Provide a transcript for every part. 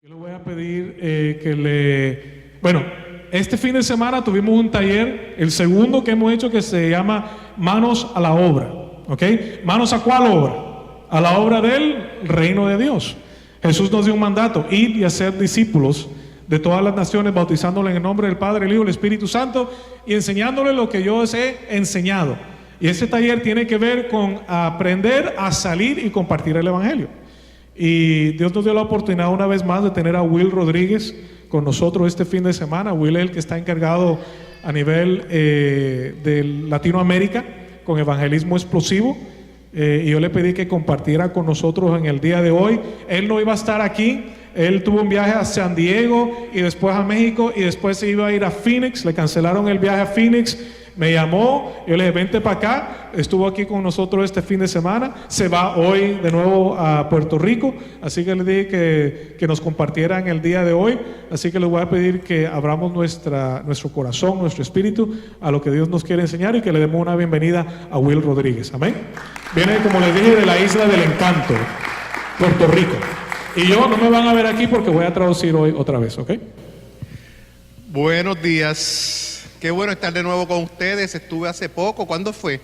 Yo le voy a pedir este fin de semana tuvimos un taller, el segundo que hemos hecho, que se llama Manos a la Obra. ¿Ok? ¿Manos a cuál obra? A la obra del reino de Dios. Jesús nos dio un mandato: ir y hacer discípulos de todas las naciones, bautizándoles en el nombre del Padre, el Hijo y el Espíritu Santo, y enseñándoles lo que yo os he enseñado. Y ese taller tiene que ver con aprender a salir y compartir el Evangelio. Y Dios nos dio la oportunidad una vez más de tener a Will Rodríguez con nosotros este fin de semana. Will es el que está encargado a nivel de Latinoamérica con evangelismo explosivo. Y yo le pedí que compartiera con nosotros en el día de hoy. Él no iba a estar aquí. Él tuvo un viaje a San Diego y después a México y después se iba a ir a Phoenix. Le cancelaron el viaje a Phoenix. Me llamó, yo le dije: vente para acá. Estuvo aquí con nosotros este fin de semana. Se va hoy de nuevo a Puerto Rico. Así que le dije que nos compartiera en el día de hoy. Así que les voy a pedir que abramos nuestro corazón, nuestro espíritu a lo que Dios nos quiere enseñar, y que le demos una bienvenida a Will Rodríguez. Amén. Viene, como les dije, de la Isla del Encanto, Puerto Rico. Y yo no me van a ver aquí porque voy a traducir hoy otra vez, ¿ok? Buenos días. Qué bueno estar de nuevo con ustedes. Estuve hace poco. ¿Cuándo fue?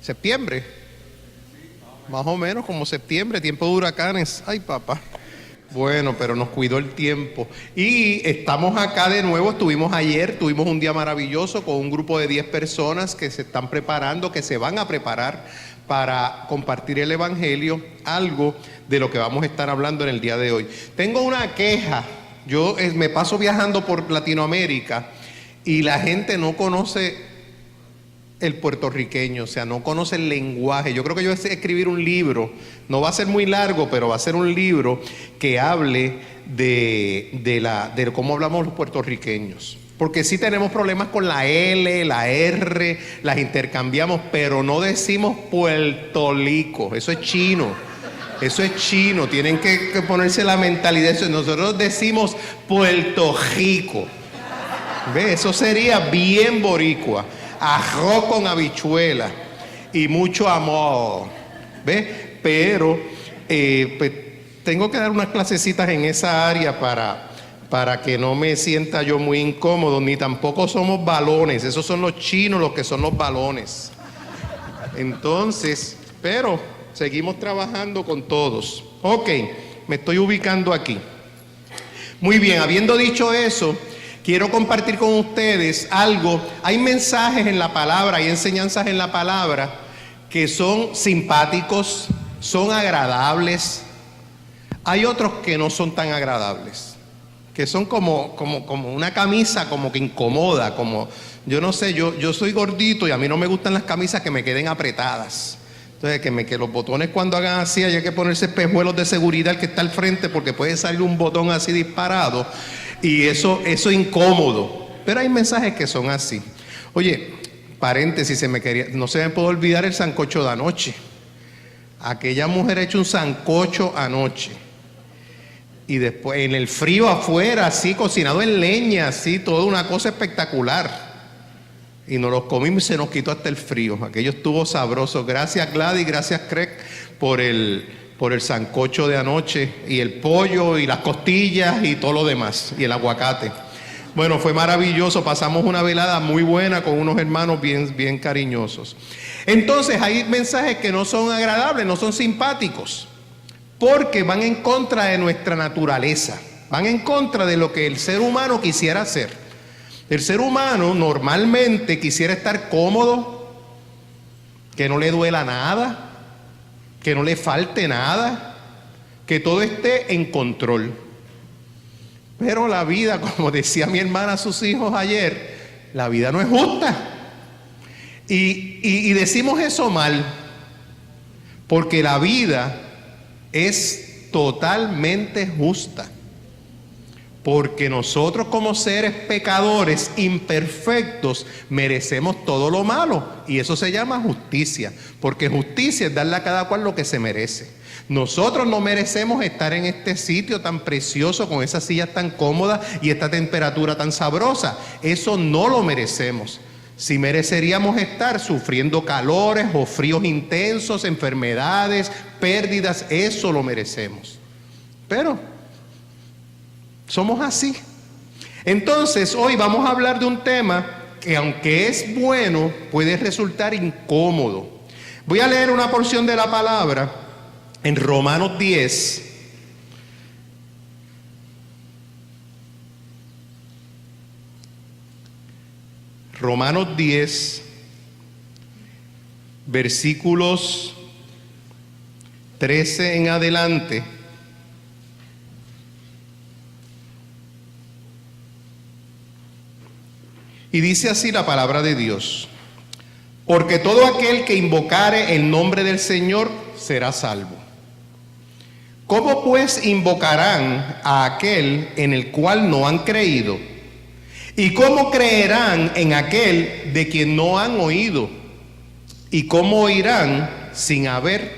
¿Septiembre? Más o menos como septiembre, tiempo de huracanes. Ay, papá. Bueno, pero nos cuidó el tiempo. Y estamos acá de nuevo. Estuvimos ayer, tuvimos un día maravilloso con un grupo de 10 personas que se están preparando, que se van a preparar para compartir el Evangelio, algo de lo que vamos a estar hablando en el día de hoy. Tengo una queja. Yo me paso viajando por Latinoamérica y la gente no conoce el puertorriqueño, o sea, no conoce el lenguaje. Yo creo que yo voy a escribir un libro, no va a ser muy largo, pero va a ser un libro que hable de cómo hablamos los puertorriqueños. Porque sí tenemos problemas con la L, la R, las intercambiamos, pero no decimos Puerto Rico, eso es chino. Eso es chino, tienen que ponerse la mentalidad de eso. Nosotros decimos Puerto Rico. ¿Ve? Eso sería bien boricua. Arroz con habichuela y mucho amor. ¿Ve? Pero pues, tengo que dar unas clasecitas en esa área para que no me sienta yo muy incómodo, ni tampoco somos balones. Esos son los chinos los que son los balones. Entonces, pero seguimos trabajando con todos. Ok, me estoy ubicando aquí. Muy bien, habiendo dicho eso, quiero compartir con ustedes algo. Hay mensajes en la palabra, hay enseñanzas en la palabra que son simpáticos, son agradables. Hay otros que no son tan agradables, que son como una camisa como que incomoda, como, yo no sé, yo soy gordito y a mí no me gustan las camisas que me queden apretadas. Entonces, que los botones cuando hagan así, hay que ponerse espejuelos de seguridad que está al frente, porque puede salir un botón así disparado, y eso es incómodo. Pero hay mensajes que son así. Oye, paréntesis, no se me puede olvidar el sancocho de anoche. Aquella mujer ha hecho un sancocho anoche. Y después, en el frío afuera, así, cocinado en leña, así, toda una cosa espectacular. Y nos los comimos y se nos quitó hasta el frío. Aquello estuvo sabroso. Gracias, Gladys, gracias, Craig, por el sancocho de anoche, y el pollo, y las costillas, y todo lo demás, y el aguacate. Bueno, fue maravilloso. Pasamos una velada muy buena con unos hermanos bien, bien cariñosos. Entonces, hay mensajes que no son agradables, no son simpáticos, porque van en contra de nuestra naturaleza, van en contra de lo que el ser humano quisiera hacer. El ser humano normalmente quisiera estar cómodo, que no le duela nada, que no le falte nada, que todo esté en control. Pero la vida, como decía mi hermana a sus hijos ayer, la vida no es justa. Y decimos eso mal, porque la vida es totalmente justa. Porque nosotros, como seres pecadores imperfectos, merecemos todo lo malo, y eso se llama justicia, porque justicia es darle a cada cual lo que se merece. Nosotros no merecemos estar en este sitio tan precioso, con esas sillas tan cómodas y esta temperatura tan sabrosa. Eso no lo merecemos. Si mereceríamos estar sufriendo calores o fríos intensos, enfermedades, pérdidas, eso lo merecemos. Pero Somos así. Entonces, hoy vamos a hablar de un tema que, aunque es bueno, puede resultar incómodo. Voy a leer una porción de la palabra en Romanos 10. Romanos 10, versículos 13 en adelante. Y dice así la palabra de Dios: porque todo aquel que invocare el nombre del Señor será salvo. ¿Cómo pues invocarán a aquel en el cual no han creído? ¿Y cómo creerán en aquel de quien no han oído? ¿Y cómo oirán sin haber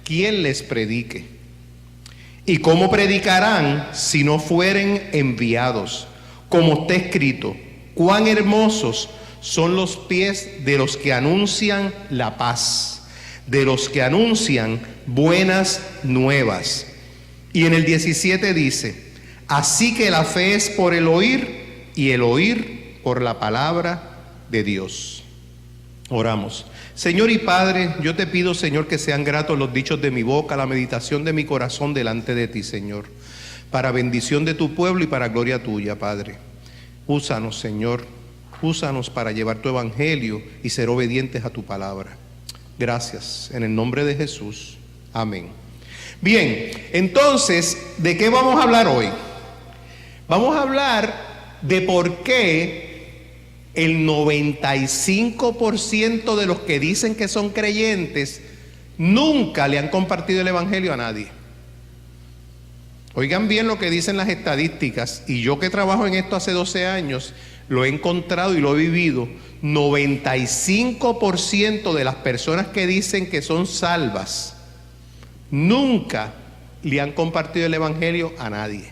quien les predique? ¿Y cómo predicarán si no fueren enviados? Como está escrito: cuán hermosos son los pies de los que anuncian la paz, de los que anuncian buenas nuevas. Y en el 17 dice: así que la fe es por el oír, y el oír por la palabra de Dios. Oramos. Señor y Padre, yo te pido, Señor, que sean gratos los dichos de mi boca, la meditación de mi corazón delante de ti, Señor, para bendición de tu pueblo y para gloria tuya, Padre. Úsanos, Señor, úsanos para llevar tu evangelio y ser obedientes a tu palabra. Gracias, en el nombre de Jesús. Amén. Bien, entonces, ¿de qué vamos a hablar hoy? Vamos a hablar de por qué el 95% de los que dicen que son creyentes nunca le han compartido el evangelio a nadie. Oigan bien lo que dicen las estadísticas, y yo que trabajo en esto hace 12 años, lo he encontrado y lo he vivido. 95% de las personas que dicen que son salvas nunca le han compartido el evangelio a nadie.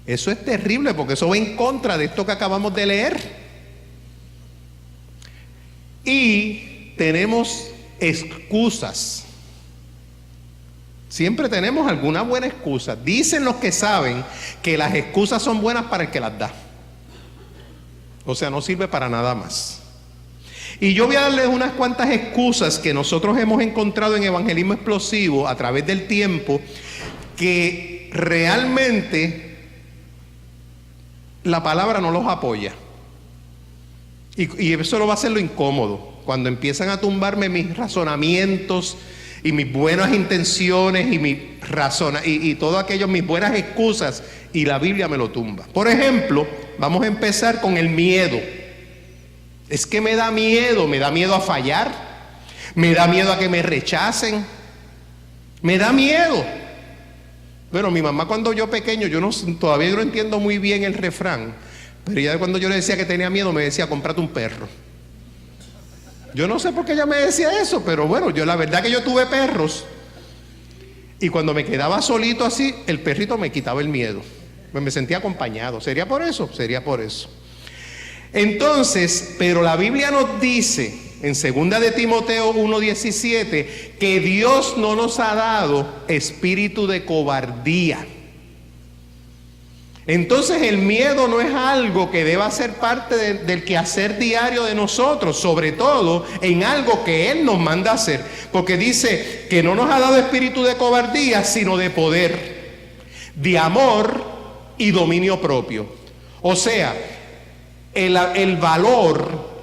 Eso es terrible, porque eso va en contra de esto que acabamos de leer. Y tenemos excusas. Siempre tenemos alguna buena excusa. Dicen los que saben que las excusas son buenas para el que las da. O sea, no sirve para nada más. Y yo voy a darles unas cuantas excusas que nosotros hemos encontrado en Evangelismo Explosivo a través del tiempo, que realmente la palabra no los apoya. Y eso lo va a hacer lo incómodo. Cuando empiezan a tumbarme mis razonamientos y mis buenas intenciones y todo aquello, mis buenas excusas, y la Biblia me lo tumba. Por ejemplo, vamos a empezar con el miedo. Es que me da miedo a fallar, me da miedo a que me rechacen, me da miedo. Bueno, mi mamá, cuando yo pequeño, todavía no entiendo muy bien el refrán, pero ya cuando yo le decía que tenía miedo, me decía: cómprate un perro. Yo no sé por qué ella me decía eso, pero bueno, la verdad que yo tuve perros, y cuando me quedaba solito así, el perrito me quitaba el miedo, me sentía acompañado. ¿Sería por eso? Sería por eso. Entonces, pero la Biblia nos dice en 2 de Timoteo 1:17 que Dios no nos ha dado espíritu de cobardía. Entonces el miedo no es algo que deba ser parte del quehacer diario de nosotros, sobre todo en algo que Él nos manda a hacer, porque dice que no nos ha dado espíritu de cobardía, sino de poder, de amor y dominio propio. O sea, el valor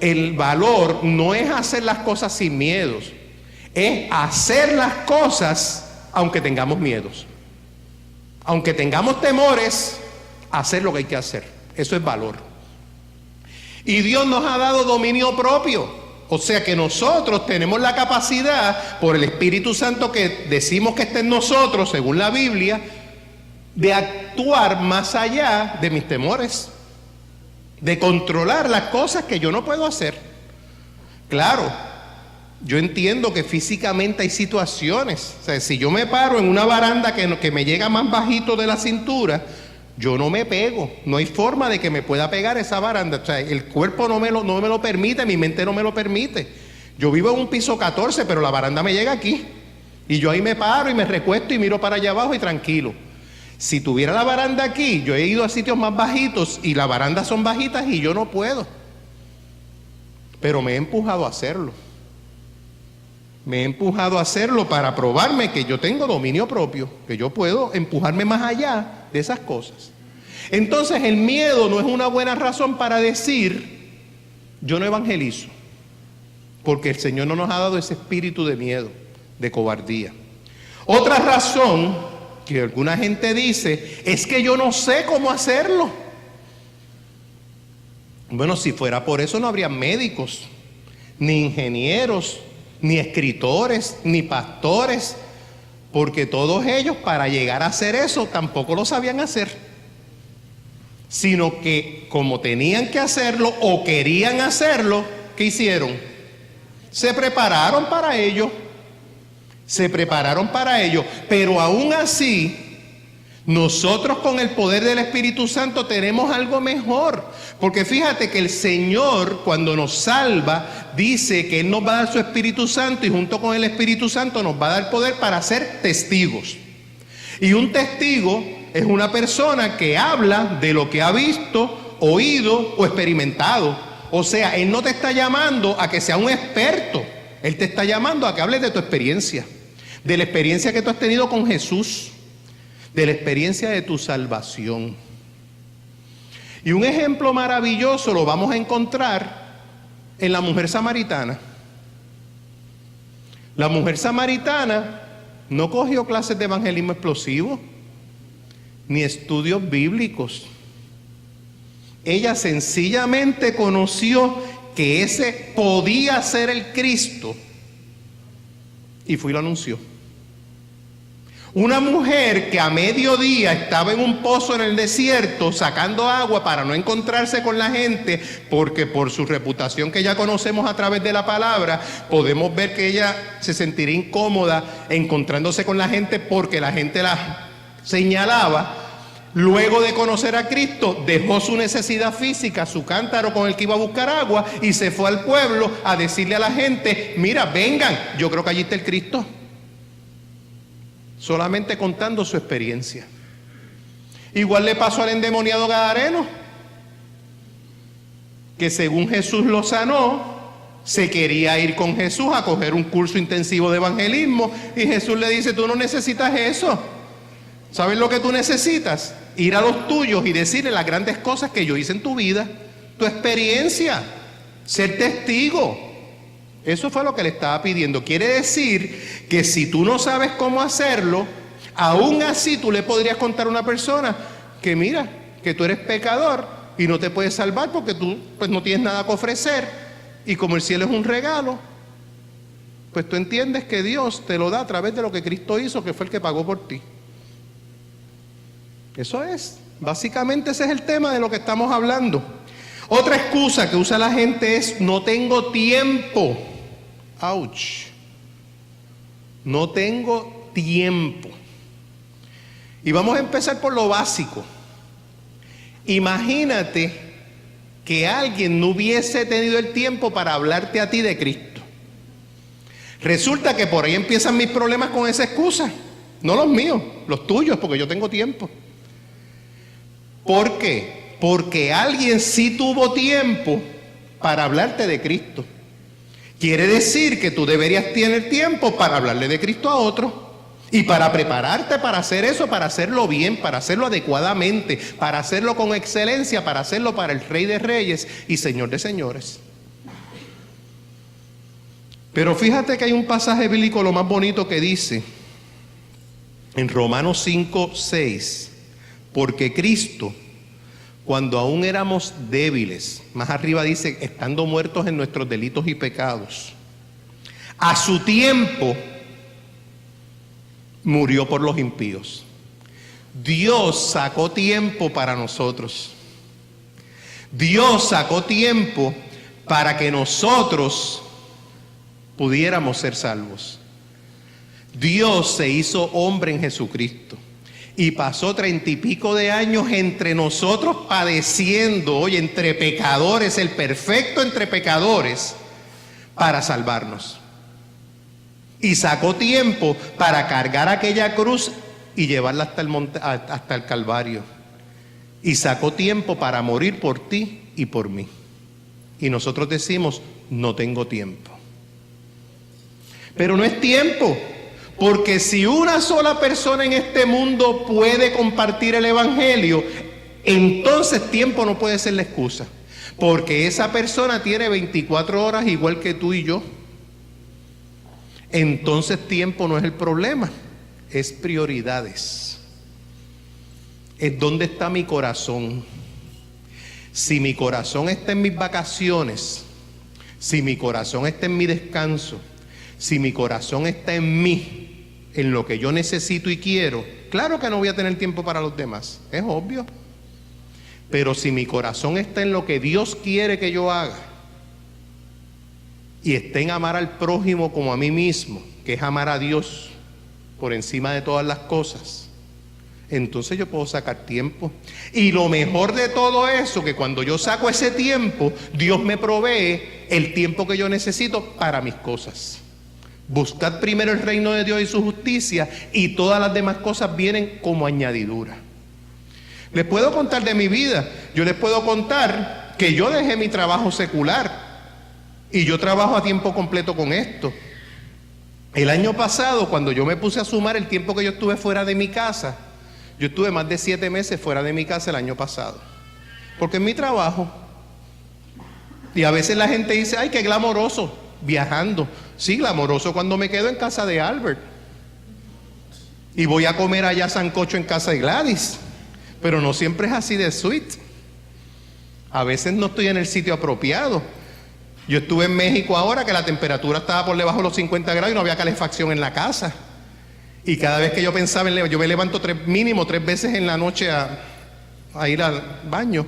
no es hacer las cosas sin miedos, es hacer las cosas aunque tengamos miedos, aunque tengamos temores, hacer lo que hay que hacer. Eso es valor. Y Dios nos ha dado dominio propio, o sea que nosotros tenemos la capacidad, por el Espíritu Santo que decimos que está en nosotros, según la Biblia, de actuar más allá de mis temores, de controlar las cosas que yo no puedo hacer. Claro, yo entiendo que físicamente hay situaciones, o sea, si yo me paro en una baranda que me llega más bajito de la cintura, yo no me pego, no hay forma de que me pueda pegar esa baranda. O sea, el cuerpo no me lo permite, mi mente no me lo permite. Yo vivo en un piso 14, pero la baranda me llega aquí, y yo ahí me paro y me recuesto y miro para allá abajo y tranquilo. Si tuviera la baranda aquí, yo he ido a sitios más bajitos y las barandas son bajitas y yo no puedo. Pero me he empujado a hacerlo. Me he empujado a hacerlo para probarme que yo tengo dominio propio, que yo puedo empujarme más allá de esas cosas. Entonces el miedo no es una buena razón para decir, yo no evangelizo, porque el Señor no nos ha dado ese espíritu de miedo, de cobardía. Otra razón que alguna gente dice es que yo no sé cómo hacerlo. Bueno, si fuera por eso no habría médicos, ni ingenieros, ni escritores, ni pastores, porque todos ellos para llegar a hacer eso tampoco lo sabían hacer, sino que como tenían que hacerlo o querían hacerlo, ¿qué hicieron? Se prepararon para ello. Se prepararon para ello, pero aún así, nosotros con el poder del Espíritu Santo tenemos algo mejor, porque fíjate que el Señor cuando nos salva dice que Él nos va a dar su Espíritu Santo y junto con el Espíritu Santo nos va a dar poder para ser testigos. Y un testigo es una persona que habla de lo que ha visto, oído o experimentado. O sea, Él no te está llamando a que sea un experto, Él te está llamando a que hables de tu experiencia, de la experiencia que tú has tenido con Jesús, de la experiencia de tu salvación. Y un ejemplo maravilloso lo vamos a encontrar en la mujer samaritana. La mujer samaritana no cogió clases de evangelismo explosivo, ni estudios bíblicos. Ella sencillamente conoció que ese podía ser el Cristo y fue y lo anunció. Una mujer que a mediodía estaba en un pozo en el desierto sacando agua para no encontrarse con la gente, porque por su reputación que ya conocemos a través de la palabra, podemos ver que ella se sentiría incómoda encontrándose con la gente porque la gente la señalaba. Luego de conocer a Cristo, dejó su necesidad física, su cántaro con el que iba a buscar agua y se fue al pueblo a decirle a la gente, mira, vengan, yo creo que allí está el Cristo. Solamente contando su experiencia. Igual le pasó al endemoniado gadareno, que según Jesús lo sanó, se quería ir con Jesús a coger un curso intensivo de evangelismo y Jesús le dice, tú no necesitas eso. ¿Sabes lo que tú necesitas? Ir a los tuyos y decirle las grandes cosas que yo hice en tu vida, tu experiencia, ser testigo. Eso fue lo que le estaba pidiendo. Quiere decir que si tú no sabes cómo hacerlo, aún así tú le podrías contar a una persona que mira, que tú eres pecador y no te puedes salvar porque tú pues no tienes nada que ofrecer y como el cielo es un regalo, pues tú entiendes que Dios te lo da a través de lo que Cristo hizo, que fue el que pagó por ti. Eso es, básicamente ese es el tema de lo que estamos hablando. Otra excusa que usa la gente es no tengo tiempo. Ouch. No tengo tiempo. Y vamos a empezar por lo básico. Imagínate que alguien no hubiese tenido el tiempo para hablarte a ti de Cristo. Resulta que por ahí empiezan mis problemas con esa excusa. No los míos, los tuyos, porque yo tengo tiempo. ¿Por qué? Porque alguien sí tuvo tiempo para hablarte de Cristo. Quiere decir que tú deberías tener tiempo para hablarle de Cristo a otro y para prepararte para hacer eso, para hacerlo bien, para hacerlo adecuadamente, para hacerlo con excelencia, para hacerlo para el Rey de Reyes y Señor de Señores. Pero fíjate que hay un pasaje bíblico lo más bonito que dice en Romanos 5:6, porque Cristo, cuando aún éramos débiles, más arriba dice, estando muertos en nuestros delitos y pecados, a su tiempo murió por los impíos. Dios sacó tiempo para nosotros. Dios sacó tiempo para que nosotros pudiéramos ser salvos. Dios se hizo hombre en Jesucristo y pasó 30 y pico de años entre nosotros padeciendo, oye, entre pecadores, el perfecto entre pecadores, para salvarnos. Y sacó tiempo para cargar aquella cruz y llevarla hasta el Calvario. Y sacó tiempo para morir por ti y por mí. Y nosotros decimos, no tengo tiempo. Pero no es tiempo, porque si una sola persona en este mundo puede compartir el Evangelio, entonces tiempo no puede ser la excusa. Porque esa persona tiene 24 horas igual que tú y yo. Entonces tiempo no es el problema, es prioridades. Es dónde está mi corazón. Si mi corazón está en mis vacaciones, si mi corazón está en mi descanso, si mi corazón está en mí, en lo que yo necesito y quiero, claro que no voy a tener tiempo para los demás, es obvio. Pero si mi corazón está en lo que Dios quiere que yo haga y está en amar al prójimo como a mí mismo, que es amar a Dios por encima de todas las cosas, entonces yo puedo sacar tiempo. Y lo mejor de todo eso, que cuando yo saco ese tiempo, Dios me provee el tiempo que yo necesito para mis cosas. Buscad primero el reino de Dios y su justicia, y todas las demás cosas vienen como añadidura. Les puedo contar de mi vida. Yo les puedo contar que yo dejé mi trabajo secular y yo trabajo a tiempo completo con esto. El año pasado, cuando yo me puse a sumar el tiempo que yo estuve fuera de mi casa, yo estuve más de 7 meses fuera de mi casa el año pasado, porque es mi trabajo. Y a veces la gente dice, ay, qué glamoroso viajando. Sí, glamoroso cuando me quedo en casa de Albert y voy a comer allá sancocho en casa de Gladys. Pero no siempre es así de sweet. A veces no estoy en el sitio apropiado. Yo estuve en México ahora que la temperatura estaba por debajo de los 50 grados y no había calefacción en la casa. Y cada vez que yo pensaba en yo me levanto mínimo 3 veces en la noche a ir al baño.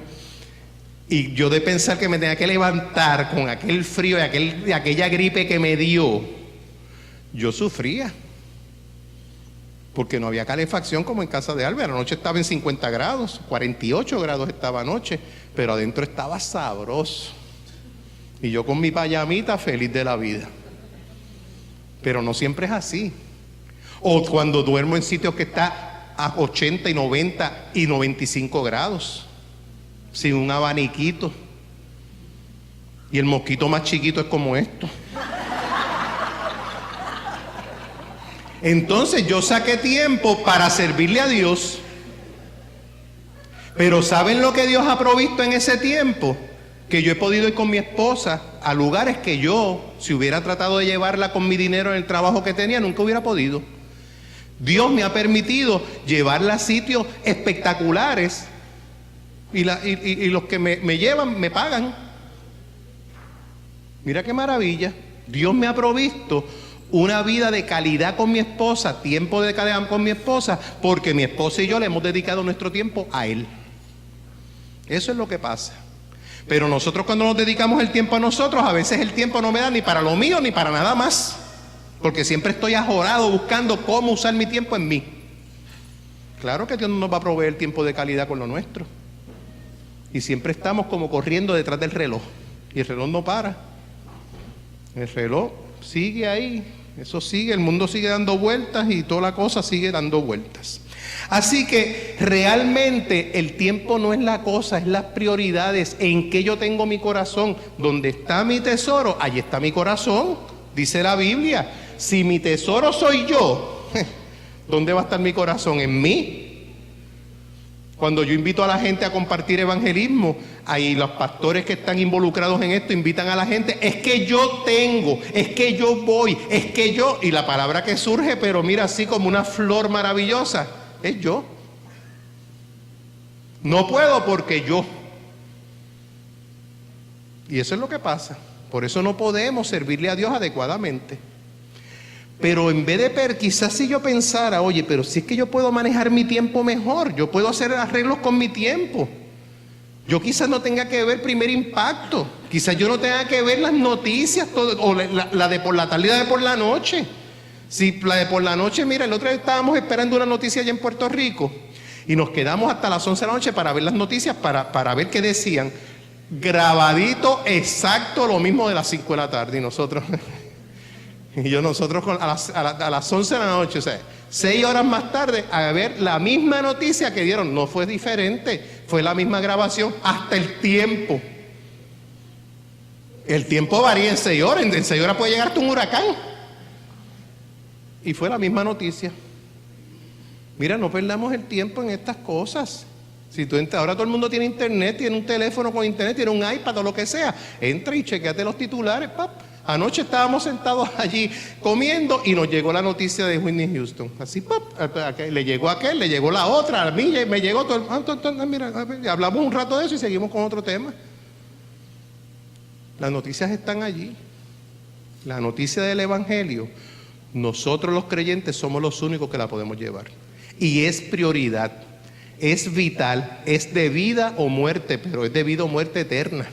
Y yo de pensar que me tenía que levantar con aquel frío y aquella gripe que me dio, yo sufría. Porque no había calefacción como en casa de Albert. Anoche estaba en 50 grados, 48 grados estaba anoche, pero adentro estaba sabroso. Y yo con mi payamita feliz de la vida. Pero no siempre es así. O cuando duermo en sitios que está a 80 y 90 y 95 grados, sin un abaniquito. Y el mosquito más chiquito es como esto. Entonces yo saqué tiempo para servirle a Dios. Pero ¿saben lo que Dios ha provisto en ese tiempo? Que yo he podido ir con mi esposa a lugares que yo, si hubiera tratado de llevarla con mi dinero en el trabajo que tenía, nunca hubiera podido. Dios me ha permitido llevarla a sitios espectaculares y los que me llevan me pagan. Mira qué maravilla. Dios me ha provisto una vida de calidad con mi esposa, tiempo de calidad con mi esposa, porque mi esposa y yo le hemos dedicado nuestro tiempo a Él. Eso es lo que pasa. Pero nosotros cuando nos dedicamos el tiempo a nosotros, a veces el tiempo no me da ni para lo mío ni para nada más, porque siempre estoy ajorado buscando cómo usar mi tiempo en mí. Claro que Dios no nos va a proveer tiempo de calidad con lo nuestro. Y siempre estamos como corriendo detrás del reloj, y el reloj no para. El reloj sigue ahí. Eso sigue, el mundo sigue dando vueltas y toda la cosa sigue dando vueltas. Así que realmente el tiempo no es la cosa, es las prioridades. ¿En qué yo tengo mi corazón? ¿Dónde está mi tesoro? Allí está mi corazón, dice la Biblia. Si mi tesoro soy yo, ¿dónde va a estar mi corazón? En mí. Cuando yo invito a la gente a compartir evangelismo, ahí los pastores que están involucrados en esto invitan a la gente, es que yo tengo, es que yo voy, es que yo, y la palabra que surge, pero mira así como una flor maravillosa, es yo. No puedo porque yo. Y eso es lo que pasa. Por eso no podemos servirle a Dios adecuadamente. Pero en vez de quizás si yo pensara, oye, pero si es que yo puedo manejar mi tiempo mejor, yo puedo hacer arreglos con mi tiempo. Yo quizás no tenga que ver Primer Impacto, quizás yo no tenga que ver las noticias, o la de por la tarde y la de por la noche. Si la de por la noche, mira, el otro día estábamos esperando una noticia allá en Puerto Rico y nos quedamos hasta las 11 de la noche para ver las noticias, para ver qué decían. Grabadito exacto lo mismo de las 5 de la tarde y nosotros... Y nosotros a las 11 de la noche, o sea, 6 horas más tarde, a ver la misma noticia que dieron. No fue diferente, fue la misma grabación, hasta el tiempo. El tiempo varía en 6 horas, en 6 horas puede llegarte un huracán. Y fue la misma noticia. Mira, no perdamos el tiempo en estas cosas. Si tú entras, ahora todo el mundo tiene internet, tiene un teléfono con internet, tiene un iPad o lo que sea. Entra y chequeate los titulares, pap. Anoche estábamos sentados allí comiendo y nos llegó la noticia de Whitney Houston. Así, pap, le llegó a aquel, le llegó la otra, a mí me llegó todo el... Mira, hablamos un rato de eso y seguimos con otro tema. Las noticias están allí. La noticia del Evangelio, nosotros los creyentes somos los únicos que la podemos llevar. Y es prioridad, es vital, es de vida o muerte, pero es de vida o muerte eterna.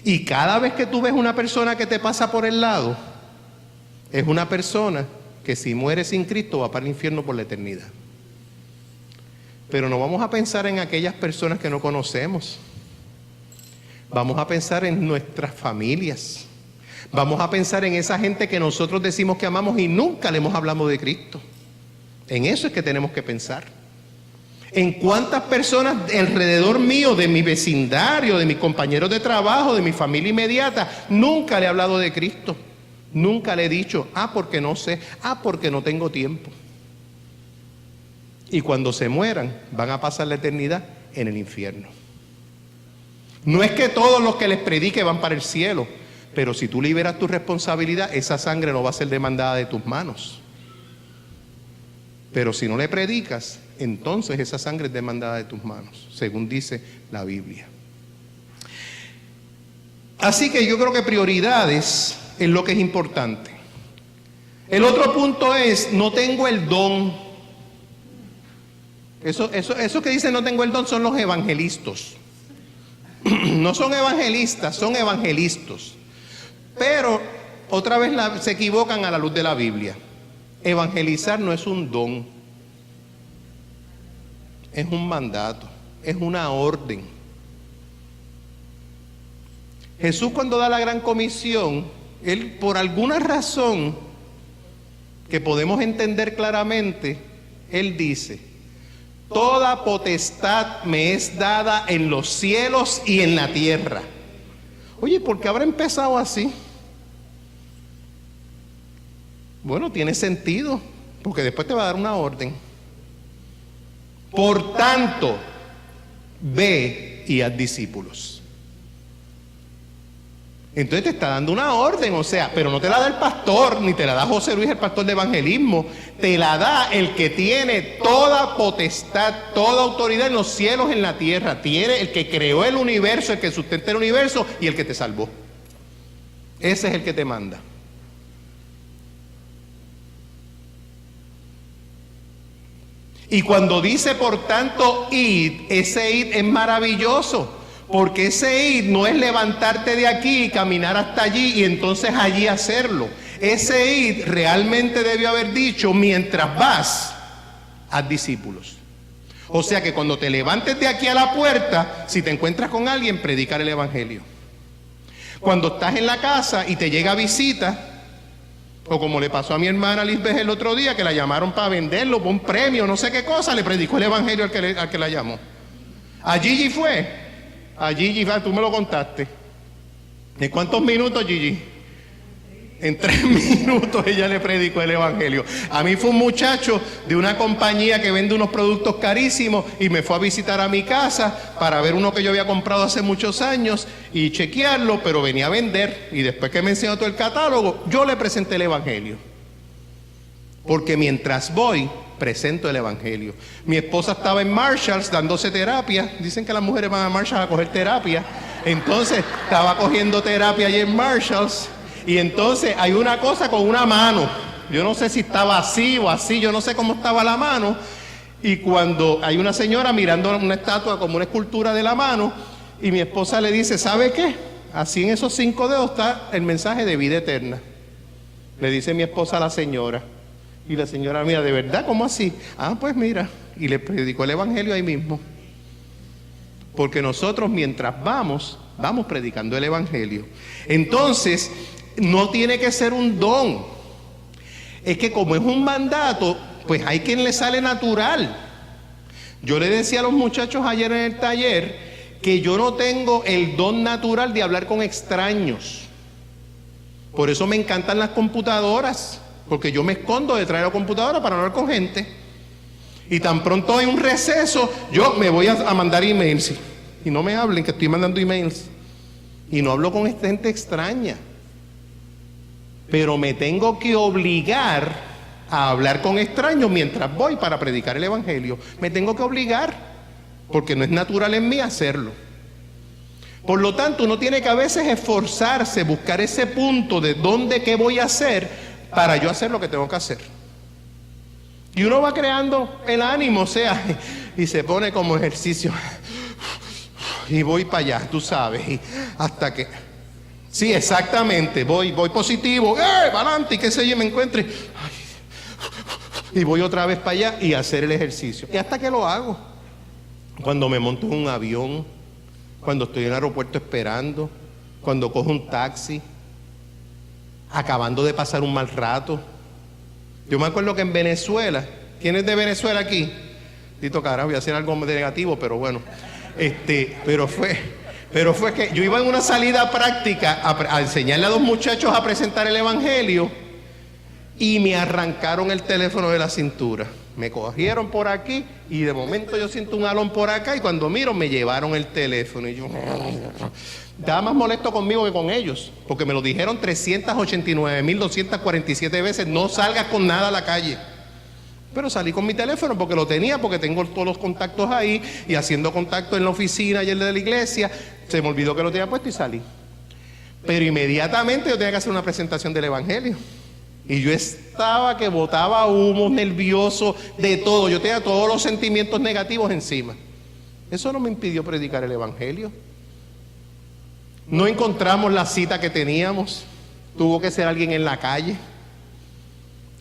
Y cada vez que tú ves una persona que te pasa por el lado, es una persona que si muere sin Cristo va para el infierno por la eternidad. Pero no vamos a pensar en aquellas personas que no conocemos. Vamos a pensar en nuestras familias. Vamos a pensar en esa gente que nosotros decimos que amamos y nunca le hemos hablado de Cristo. En eso es que tenemos que pensar. En cuántas personas alrededor mío, de mi vecindario, de mis compañeros de trabajo, de mi familia inmediata, nunca le he hablado de Cristo. Nunca le he dicho, porque no sé, porque no tengo tiempo. Y cuando se mueran, van a pasar la eternidad en el infierno. No es que todos los que les predique van para el cielo, pero si tú liberas tu responsabilidad, esa sangre no va a ser demandada de tus manos. Pero si no le predicas, entonces esa sangre es demandada de tus manos, según dice la Biblia. Así que yo creo que prioridades es lo que es importante. El otro punto es, no tengo el don. Eso que dicen no tengo el don son los evangelistas. No son evangelistas, son evangelistas. Pero otra vez se equivocan a la luz de la Biblia. Evangelizar no es un don, es un mandato, es una orden. Jesús, cuando da la gran comisión, él, por alguna razón que podemos entender claramente, él dice: toda potestad me es dada en los cielos y en la tierra. Oye, ¿por qué habrá empezado así? Bueno, tiene sentido, porque después te va a dar una orden. Por tanto, ve y haz discípulos. Entonces te está dando una orden, o sea, pero no te la da el pastor, ni te la da José Luis, el pastor de evangelismo. Te la da el que tiene toda potestad, toda autoridad en los cielos, en la tierra. Tiene el que creó el universo, el que sustenta el universo y el que te salvó. Ese es el que te manda. Y cuando dice, por tanto, id, ese id es maravilloso, porque ese id no es levantarte de aquí y caminar hasta allí y entonces allí hacerlo. Ese id realmente debió haber dicho, mientras vas, haz discípulos. O sea que cuando te levantes de aquí a la puerta, si te encuentras con alguien, predicar el evangelio. Cuando estás en la casa y te llega visita, o como le pasó a mi hermana Lisbeth el otro día, que la llamaron para venderlo, por un premio, no sé qué cosa, le predicó el evangelio al que la llamó. A Gigi fue. A Gigi, tú me lo contaste. ¿En cuántos minutos, Gigi? En 3 minutos ella le predicó el evangelio. A mí fue un muchacho de una compañía que vende unos productos carísimos y me fue a visitar a mi casa para ver uno que yo había comprado hace muchos años y chequearlo, pero venía a vender. Y después que me enseñó todo el catálogo, yo le presenté el evangelio. Porque mientras voy, presento el evangelio. Mi esposa estaba en Marshalls dándose terapia. Dicen que las mujeres van a Marshalls a coger terapia. Entonces estaba cogiendo terapia allí en Marshalls. Y entonces hay una cosa con una mano. Yo no sé si estaba así o así, yo no sé cómo estaba la mano. Y cuando hay una señora mirando una estatua como una escultura de la mano, y mi esposa le dice, ¿sabe qué? Así en esos 5 dedos está el mensaje de vida eterna. Le dice mi esposa a la señora. Y la señora, mira, ¿de verdad? ¿Cómo así? Pues mira. Y le predicó el evangelio ahí mismo. Porque nosotros mientras vamos predicando el evangelio. Entonces, no tiene que ser un don. Es que como es un mandato, pues hay quien le sale natural. Yo le decía a los muchachos ayer en el taller que yo no tengo el don natural de hablar con extraños. Por eso me encantan las computadoras, porque yo me escondo detrás de la computadora para no hablar con gente. Y tan pronto hay un receso, yo me voy a mandar emails. Y no me hablen que estoy mandando emails. Y no hablo con gente extraña. Pero me tengo que obligar a hablar con extraños mientras voy para predicar el evangelio. Me tengo que obligar, porque no es natural en mí hacerlo. Por lo tanto, uno tiene que a veces esforzarse, buscar ese punto de dónde, qué voy a hacer para yo hacer lo que tengo que hacer. Y uno va creando el ánimo, o sea, y se pone como ejercicio. Y voy para allá, tú sabes, y hasta que... Sí, exactamente, voy positivo, para adelante, y qué sé yo, me encuentre. Y voy otra vez para allá y hacer el ejercicio. Y hasta que lo hago. Cuando me monto en un avión, cuando estoy en el aeropuerto esperando, cuando cojo un taxi, acabando de pasar un mal rato. Yo me acuerdo que en Venezuela, ¿quién es de Venezuela aquí? Dito carajo, voy a hacer algo de negativo, pero bueno. Pero fue que yo iba en una salida práctica a enseñarle a dos muchachos a presentar el evangelio y me arrancaron el teléfono de la cintura. Me cogieron por aquí y de momento yo siento un alón por acá y cuando miro me llevaron el teléfono y yo estaba más molesto conmigo que con ellos, porque me lo dijeron 389.247 veces, no salgas con nada a la calle. Pero salí con mi teléfono porque lo tenía, porque tengo todos los contactos ahí y haciendo contacto en la oficina y en la de la iglesia, se me olvidó que lo tenía puesto y salí. Pero inmediatamente yo tenía que hacer una presentación del evangelio. Y yo estaba que botaba humo, nervioso, de todo. Yo tenía todos los sentimientos negativos encima. Eso no me impidió predicar el evangelio. No encontramos la cita que teníamos. Tuvo que ser alguien en la calle.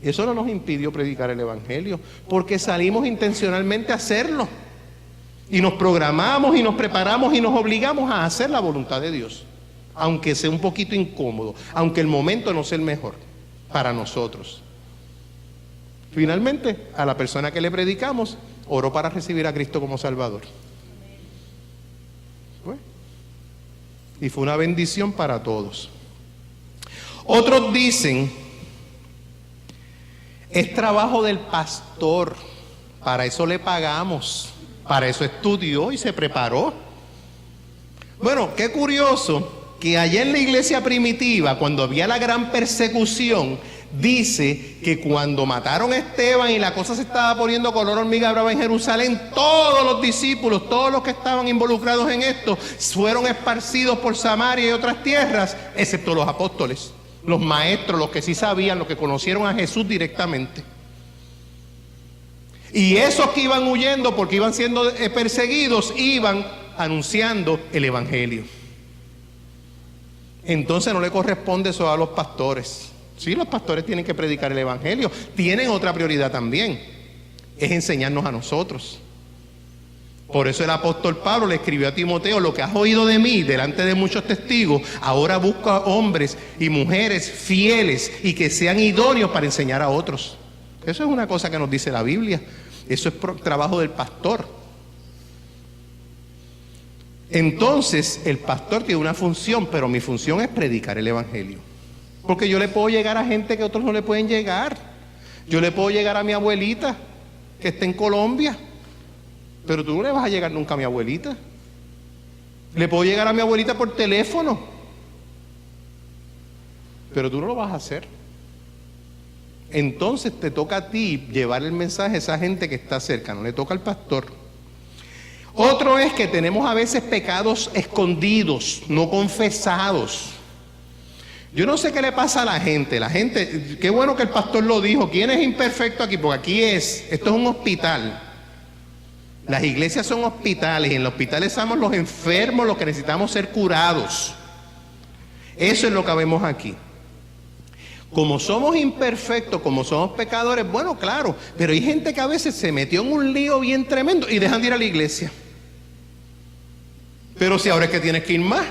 Eso no nos impidió predicar el evangelio, porque salimos intencionalmente a hacerlo. Y nos programamos y nos preparamos y nos obligamos a hacer la voluntad de Dios. Aunque sea un poquito incómodo, aunque el momento no sea el mejor para nosotros. Finalmente, a la persona que le predicamos, oró para recibir a Cristo como Salvador. Y fue una bendición para todos. Otros dicen, es trabajo del pastor, para eso le pagamos, para eso estudió y se preparó. Bueno, qué curioso que allá en la iglesia primitiva, cuando había la gran persecución, dice que cuando mataron a Esteban y la cosa se estaba poniendo color hormiga brava en Jerusalén, todos los discípulos, todos los que estaban involucrados en esto, fueron esparcidos por Samaria y otras tierras, excepto los apóstoles, los maestros, los que sí sabían, los que conocieron a Jesús directamente. Y esos que iban huyendo porque iban siendo perseguidos, iban anunciando el evangelio. Entonces no le corresponde eso a los pastores. Sí, los pastores tienen que predicar el evangelio. Tienen otra prioridad también, es enseñarnos a nosotros. Por eso el apóstol Pablo le escribió a Timoteo: lo que has oído de mí delante de muchos testigos, ahora busca hombres y mujeres fieles y que sean idóneos para enseñar a otros. Eso es una cosa que nos dice la Biblia. Eso es trabajo del pastor. Entonces el pastor tiene una función, pero mi función es predicar el evangelio. Porque yo le puedo llegar a gente que otros no le pueden llegar. Yo le puedo llegar a mi abuelita que está en Colombia, pero tú no le vas a llegar nunca a mi abuelita. Le puedo llegar a mi abuelita por teléfono, pero tú no lo vas a hacer. Entonces te toca a ti llevar el mensaje a esa gente que está cerca, no le toca al pastor. Otro es que tenemos a veces pecados escondidos, no confesados. Yo no sé qué le pasa a la gente. La gente, qué bueno que el pastor lo dijo. ¿Quién es imperfecto aquí? Porque aquí esto es un hospital. Las iglesias son hospitales y en los hospitales estamos los enfermos, los que necesitamos ser curados. Eso es lo que vemos aquí. Como somos imperfectos, como somos pecadores, bueno, claro, pero hay gente que a veces se metió en un lío bien tremendo y dejan de ir a la iglesia. Pero si ahora es que tienes que ir más.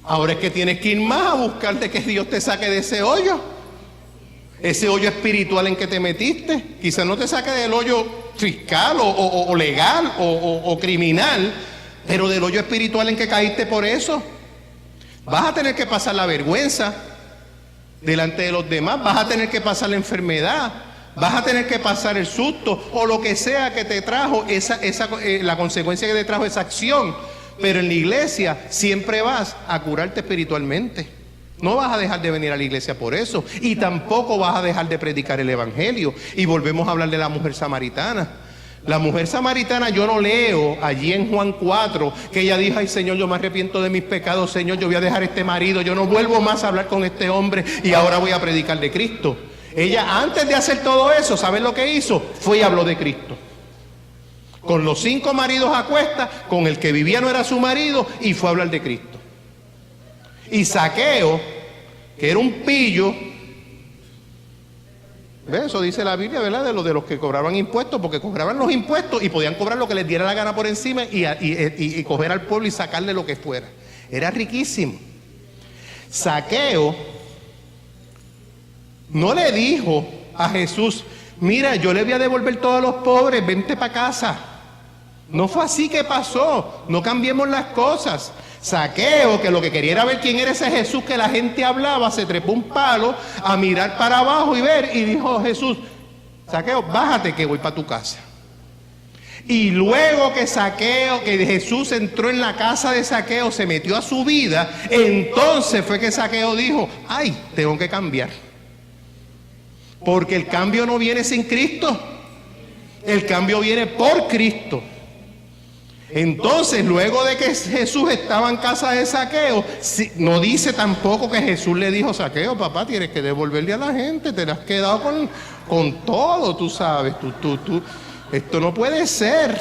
Ahora es que tienes que ir más a buscar de que Dios te saque de ese hoyo espiritual en que te metiste. Quizás no te saque del hoyo fiscal o legal o criminal, pero del hoyo espiritual en que caíste por eso. Vas a tener que pasar la vergüenza delante de los demás, vas a tener que pasar la enfermedad, vas a tener que pasar el susto o lo que sea que te trajo la consecuencia que te trajo esa acción. Pero en la iglesia siempre vas a curarte espiritualmente. No vas a dejar de venir a la iglesia por eso, y tampoco vas a dejar de predicar el evangelio. Y volvemos a hablar de la mujer samaritana. La mujer samaritana, yo no leo allí en Juan 4 que ella dijo: ay Señor, yo me arrepiento de mis pecados, Señor, yo voy a dejar este marido, yo no vuelvo más a hablar con este hombre y ahora voy a predicar de Cristo. Ella, antes de hacer todo eso, ¿saben lo que hizo? Fue y habló de Cristo. Con los 5 maridos a cuestas, con el que vivía no era su marido, y fue a hablar de Cristo. Y Zaqueo, que era un pillo, ¿ves? Eso dice la Biblia, ¿verdad? De los que cobraban impuestos, porque cobraban los impuestos y podían cobrar lo que les diera la gana por encima y coger al pueblo y sacarle lo que fuera. Era riquísimo. Zaqueo no le dijo a Jesús: mira, yo le voy a devolver todo a los pobres, vente para casa. No fue así que pasó. No cambiemos las cosas. Zaqueo, que lo que quería era ver quién era ese Jesús que la gente hablaba, se trepó un palo a mirar para abajo y ver, y dijo Jesús: Zaqueo, bájate que voy para tu casa. Y luego que Jesús entró en la casa de Zaqueo, se metió a su vida, entonces fue que Zaqueo dijo: ay, tengo que cambiar. Porque el cambio no viene sin Cristo, el cambio viene por Cristo. Entonces, luego de que Jesús estaba en casa de Zaqueo, no dice tampoco que Jesús le dijo: Zaqueo, papá, tienes que devolverle a la gente, te la has quedado con todo, tú sabes, esto no puede ser.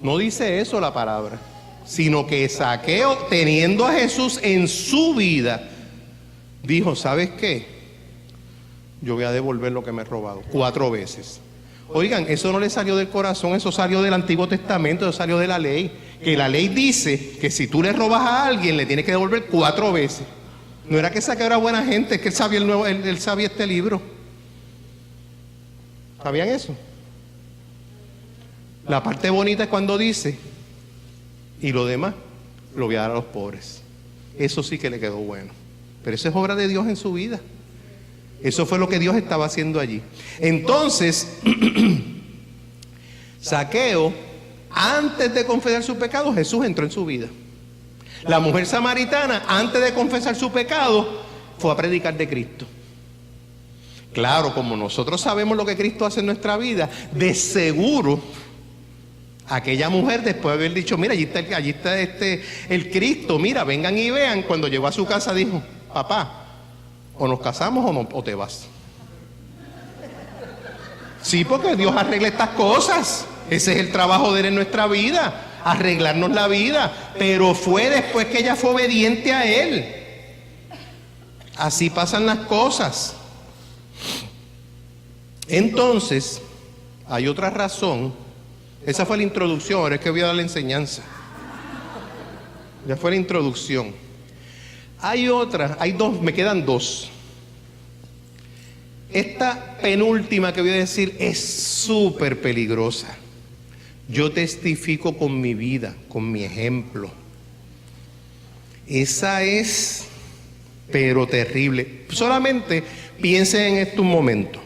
No dice eso la palabra, sino que Zaqueo, teniendo a Jesús en su vida, dijo: ¿sabes qué? Yo voy a devolver lo que me he robado 4 veces. Oigan, eso no le salió del corazón, eso salió del Antiguo Testamento, eso salió de la ley. Que la ley dice que si tú le robas a alguien, le tienes que devolver 4 veces. No era que Zaqueo era buena gente, es que él sabía este libro. ¿Sabían eso? La parte bonita es cuando dice: y lo demás lo voy a dar a los pobres. Eso sí que le quedó bueno. Pero eso es obra de Dios en su vida. Eso fue lo que Dios estaba haciendo allí. Entonces, Zaqueo, antes de confesar su pecado, Jesús entró en su vida. La mujer samaritana, antes de confesar su pecado, fue a predicar de Cristo. Claro, como nosotros sabemos lo que Cristo hace en nuestra vida, de seguro aquella mujer, después de haber dicho: mira, allí está el Cristo, mira, vengan y vean, cuando llegó a su casa dijo: papá, o nos casamos o te vas. Sí, porque Dios arregla estas cosas. Ese es el trabajo de Él en nuestra vida, arreglarnos la vida. Pero fue después que ella fue obediente a Él. Así pasan las cosas. Entonces, hay otra razón. Esa fue la introducción, ahora es que voy a dar la enseñanza. Ya fue la introducción. Hay dos, me quedan 2. Esta penúltima que voy a decir es súper peligrosa. Yo testifico con mi vida, con mi ejemplo. Esa es, pero terrible. Solamente piensen en esto un momento.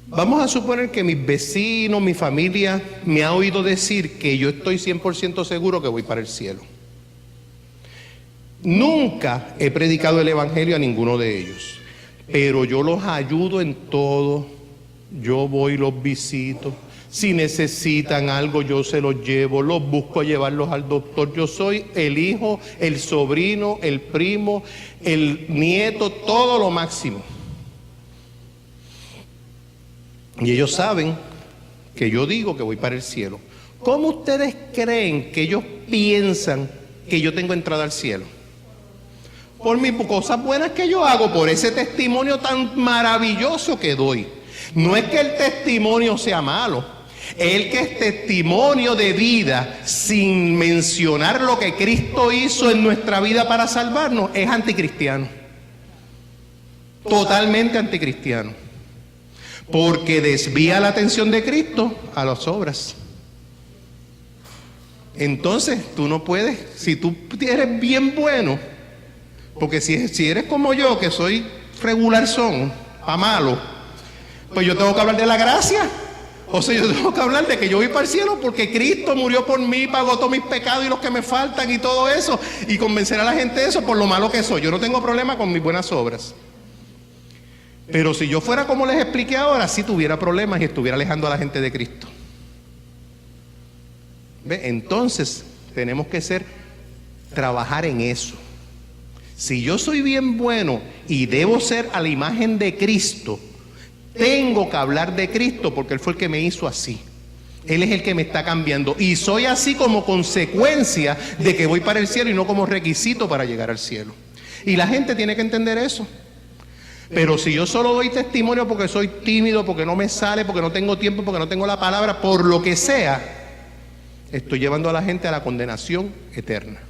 Vamos a suponer que mis vecinos, mi familia, me ha oído decir que yo estoy 100% seguro que voy para el cielo. Nunca he predicado el evangelio a ninguno de ellos, pero yo los ayudo en todo. Yo voy, los visito. Si necesitan algo, yo se los llevo, los busco a llevarlos al doctor. Yo soy el hijo, el sobrino, el primo, el nieto, todo lo máximo. Y ellos saben que yo digo que voy para el cielo. ¿Cómo ustedes creen que ellos piensan que yo tengo entrada al cielo? Por mis cosas buenas que yo hago, por ese testimonio tan maravilloso que doy. No es que el testimonio sea malo, El que es testimonio de vida sin mencionar lo que Cristo hizo en nuestra vida para salvarnos es anticristiano. Totalmente anticristiano. Porque desvía la atención de Cristo a las obras. Entonces tú no puedes, si tú eres bien bueno, porque si eres como yo, que soy regular a malo, pues yo tengo que hablar de la gracia. O sea, yo tengo que hablar de que yo voy para el cielo porque Cristo murió por mí, pagó todos mis pecados y los que me faltan y todo eso, y convencer a la gente de eso por lo malo que soy. Yo no tengo problema con mis buenas obras. Pero si yo fuera como les expliqué ahora, sí tuviera problemas y estuviera alejando a la gente de Cristo. ¿Ve? Entonces tenemos que trabajar en eso. Si yo soy bien bueno y debo ser a la imagen de Cristo, tengo que hablar de Cristo porque Él fue el que me hizo así. Él es el que me está cambiando. Y soy así como consecuencia de que voy para el cielo y no como requisito para llegar al cielo. Y la gente tiene que entender eso. Pero si yo solo doy testimonio porque soy tímido, porque no me sale, porque no tengo tiempo, porque no tengo la palabra, por lo que sea, estoy llevando a la gente a la condenación eterna.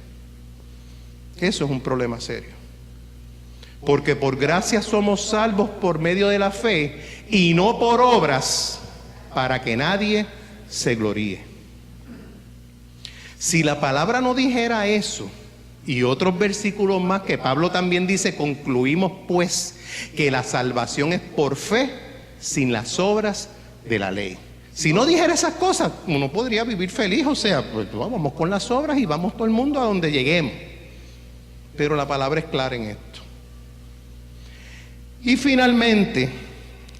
Eso es un problema serio. Porque por gracia somos salvos por medio de la fe y no por obras, para que nadie se gloríe. Si la palabra no dijera eso, y otros versículos más que Pablo también dice, concluimos pues que la salvación es por fe sin las obras de la ley. Si no dijera esas cosas, uno podría vivir feliz, o sea, pues vamos con las obras y vamos todo el mundo a donde lleguemos. Pero la palabra es clara en esto. Y finalmente,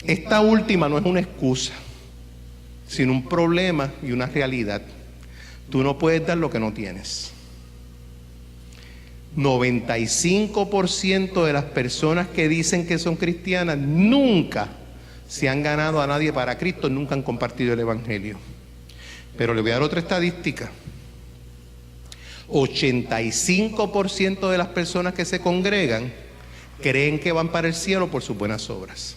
esta última no es una excusa, sino un problema y una realidad. Tú no puedes dar lo que no tienes. 95% de las personas que dicen que son cristianas nunca se han ganado a nadie para Cristo, nunca han compartido el Evangelio. Pero le voy a dar otra estadística. 85% de las personas que se congregan creen que van para el cielo por sus buenas obras.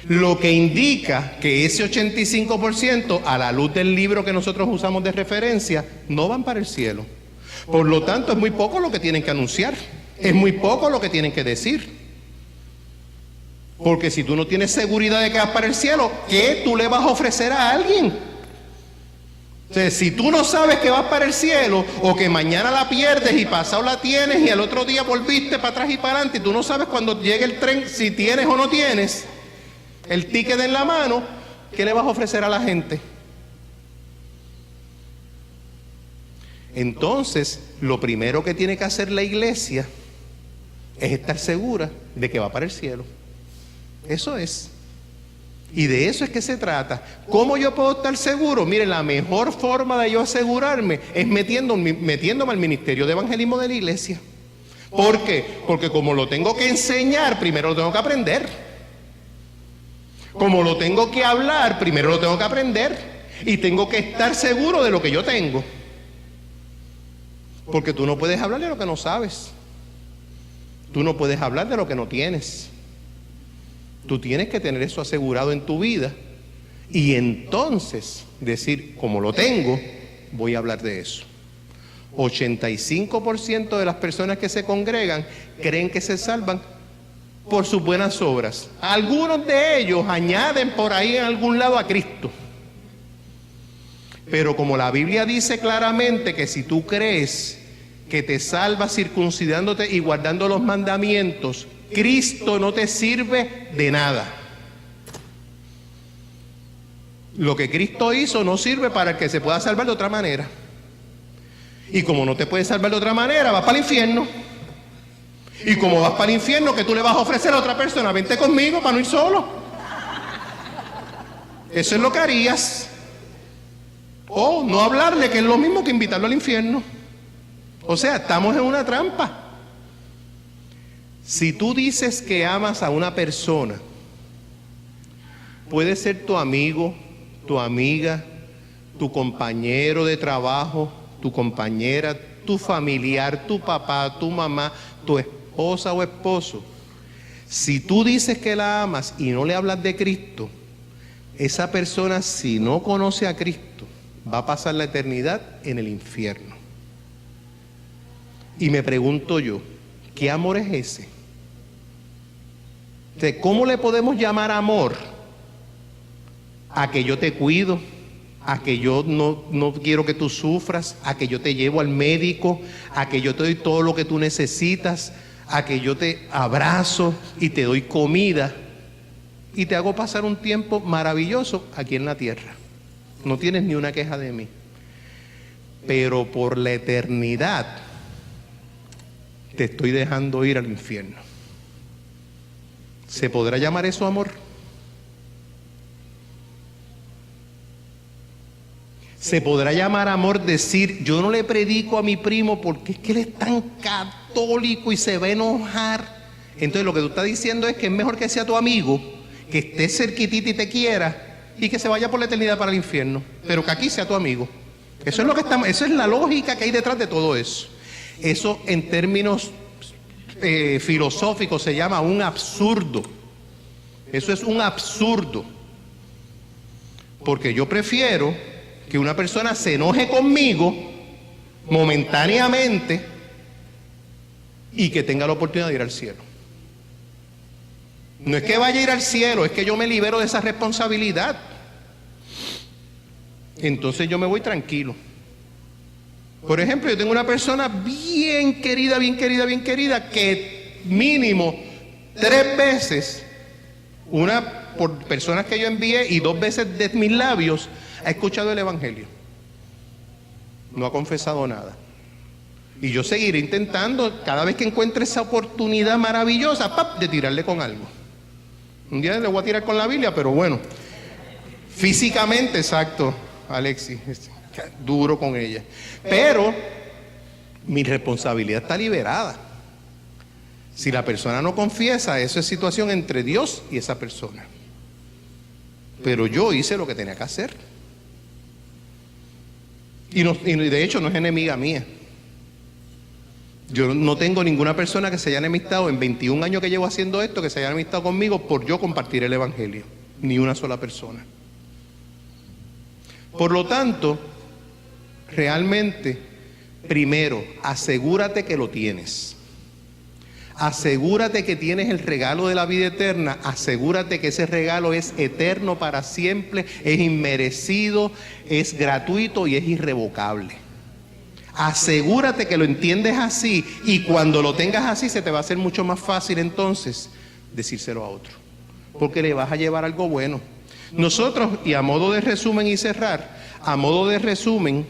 Lo que indica que ese 85%, a la luz del libro que nosotros usamos de referencia, no van para el cielo. Por lo tanto, es muy poco lo que tienen que anunciar. Es muy poco lo que tienen que decir. Porque si tú no tienes seguridad de que vas para el cielo, ¿qué tú le vas a ofrecer a alguien? O sea, si tú no sabes que vas para el cielo, o que mañana la pierdes y pasado la tienes y al otro día volviste para atrás y para adelante, y tú no sabes cuando llegue el tren si tienes o no tienes el ticket en la mano, ¿qué le vas a ofrecer a la gente? Entonces, lo primero que tiene que hacer la iglesia es estar segura de que va para el cielo. Eso es. Y de eso es que se trata. ¿Cómo yo puedo estar seguro? Mire, la mejor forma de yo asegurarme es metiéndome al ministerio de evangelismo de la iglesia. ¿Por qué? Porque como lo tengo que enseñar, primero lo tengo que aprender. Como lo tengo que hablar, primero lo tengo que aprender. Y tengo que estar seguro de lo que yo tengo. Porque tú no puedes hablar de lo que no sabes. Tú no puedes hablar de lo que no tienes. Tú tienes que tener eso asegurado en tu vida y entonces decir, como lo tengo, voy a hablar de eso. 85% de las personas que se congregan creen que se salvan por sus buenas obras. Algunos de ellos añaden por ahí en algún lado a Cristo. Pero como la Biblia dice claramente que si tú crees que te salvas circuncidándote y guardando los mandamientos, Cristo no te sirve de nada. Lo que Cristo hizo no sirve para que se pueda salvar de otra manera. Y como no te puedes salvar de otra manera, vas para el infierno. Y como vas para el infierno, ¿qué tú le vas a ofrecer a otra persona? Vente conmigo para no ir solo. Eso es lo que harías. O no hablarle, que es lo mismo que invitarlo al infierno. O sea, estamos en una trampa. Si tú dices que amas a una persona, puede ser tu amigo, tu amiga, tu compañero de trabajo, tu compañera, tu familiar, tu papá, tu mamá, tu esposa o esposo. Si tú dices que la amas y no le hablas de Cristo, esa persona, si no conoce a Cristo, va a pasar la eternidad en el infierno. Y me pregunto yo, ¿qué amor es ese? ¿Cómo le podemos llamar amor a que yo te cuido, a que yo no quiero que tú sufras, a que yo te llevo al médico, a que yo te doy todo lo que tú necesitas, a que yo te abrazo y te doy comida y te hago pasar un tiempo maravilloso aquí en la tierra? No tienes ni una queja de mí. Pero por la eternidad te estoy dejando ir al infierno. ¿Se podrá llamar eso amor? ¿Se podrá llamar amor decir, yo no le predico a mi primo porque es que él es tan católico y se va a enojar? Entonces lo que tú estás diciendo es que es mejor que sea tu amigo, que esté cerquitita y te quiera, y que se vaya por la eternidad para el infierno, pero que aquí sea tu amigo. Eso es lo que estamos, eso es la lógica que hay detrás de todo eso. Eso en términos filosóficos se llama un absurdo. Eso es un absurdo. Porque yo prefiero que una persona se enoje conmigo momentáneamente y que tenga la oportunidad de ir al cielo. No es que vaya a ir al cielo, es que yo me libero de esa responsabilidad. Entonces yo me voy tranquilo. Por ejemplo, yo tengo una persona bien querida, que mínimo 3 veces, una por personas que yo envié y 2 veces de mis labios, ha escuchado el evangelio. No ha confesado nada. Y yo seguiré intentando, cada vez que encuentre esa oportunidad maravillosa, ¡pap!, de tirarle con algo. Un día le voy a tirar con la Biblia, pero bueno, físicamente, exacto, Alexis, duro con ella. Pero mi responsabilidad está liberada. Si la persona no confiesa, eso es situación entre Dios y esa persona. Pero yo hice lo que tenía que hacer. Y de hecho no es enemiga mía. Yo no tengo ninguna persona que se haya enemistado en 21 años que llevo haciendo esto, que se haya enemistado conmigo por yo compartir el evangelio. Ni una sola persona. Por lo tanto, realmente, primero, asegúrate que lo tienes. Asegúrate que tienes el regalo de la vida eterna. Asegúrate que ese regalo es eterno para siempre, es inmerecido, es gratuito y es irrevocable. Asegúrate que lo entiendes así, y cuando lo tengas así se te va a hacer mucho más fácil entonces decírselo a otro, porque le vas a llevar algo bueno. Nosotros, y a modo de resumen y cerrar, a modo de resumen,